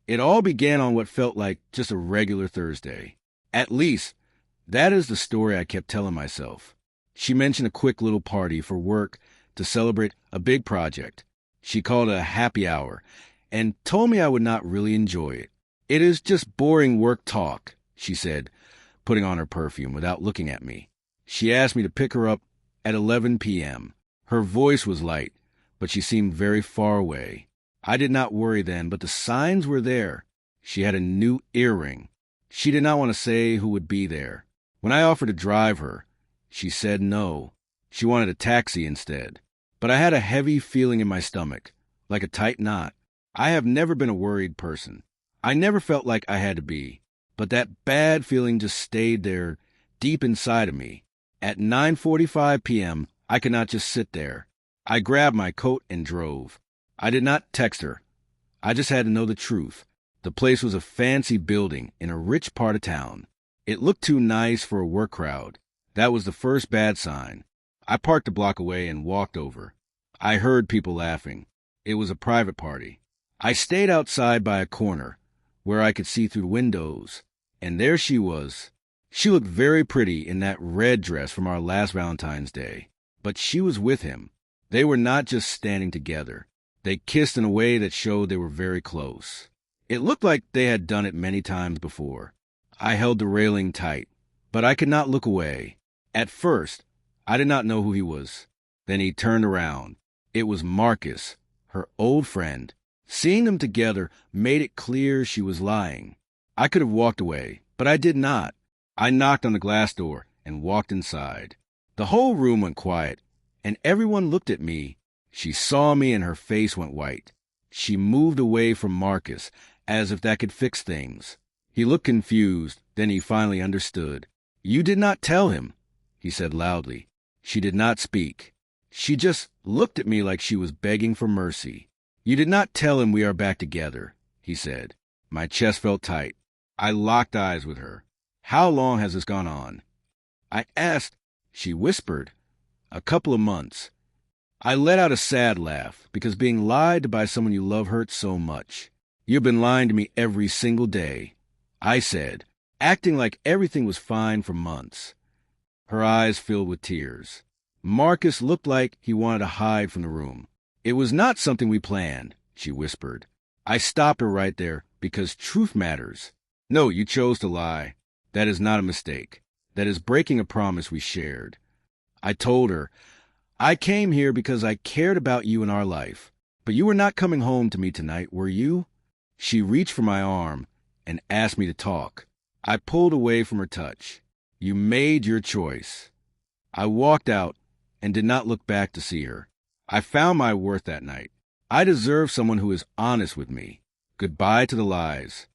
It all began on what felt like just a regular Thursday. At least, that is the story I kept telling myself. She mentioned a quick little party for work to celebrate a big project. She called it a happy hour and told me I would not really enjoy it. It is just boring work talk, she said, putting on her perfume without looking at me. She asked me to pick her up at 11 p.m. Her voice was light, but she seemed very far away. I did not worry then, but the signs were there. She had a new earring. She did not want to say who would be there. When I offered to drive her, she said no. She wanted a taxi instead. But I had a heavy feeling in my stomach, like a tight knot. I have never been a worried person. I never felt like I had to be. But that bad feeling just stayed there, deep inside of me. At 9:45 p.m., I could not just sit there. I grabbed my coat and drove. I did not text her. I just had to know the truth. The place was a fancy building in a rich part of town. It looked too nice for a work crowd. That was the first bad sign. I parked a block away and walked over. I heard people laughing. It was a private party. I stayed outside by a corner where I could see through the windows, and there she was. She looked very pretty in that red dress from our last Valentine's Day. But she was with him. They were not just standing together. They kissed in a way that showed they were very close. It looked like they had done it many times before. I held the railing tight, but I could not look away. At first, I did not know who he was. Then he turned around. It was Marcus, her old friend. Seeing them together made it clear she was lying. I could have walked away, but I did not. I knocked on the glass door and walked inside. The whole room went quiet, and everyone looked at me. She saw me and her face went white. She moved away from Marcus, as if that could fix things. He looked confused, then he finally understood. "You did not tell him," he said loudly. She did not speak. She just looked at me like she was begging for mercy. "You did not tell him we are back together," he said. My chest felt tight. I locked eyes with her. "How long has this gone on?" I asked. She whispered, "A couple of months." I let out a sad laugh, because being lied to by someone you love hurts so much. "You've been lying to me every single day," I said, acting like everything was fine for months. Her eyes filled with tears. Marcus looked like he wanted to hide from the room. "It was not something we planned," she whispered. I stopped her right there, because truth matters. "No, you chose to lie. That is not a mistake. That is breaking a promise we shared." I told her, "I came here because I cared about you and our life. But you were not coming home to me tonight, were you?" She reached for my arm and asked me to talk. I pulled away from her touch. "You made your choice." I walked out and did not look back to see her. I found my worth that night. I deserve someone who is honest with me. Goodbye to the lies.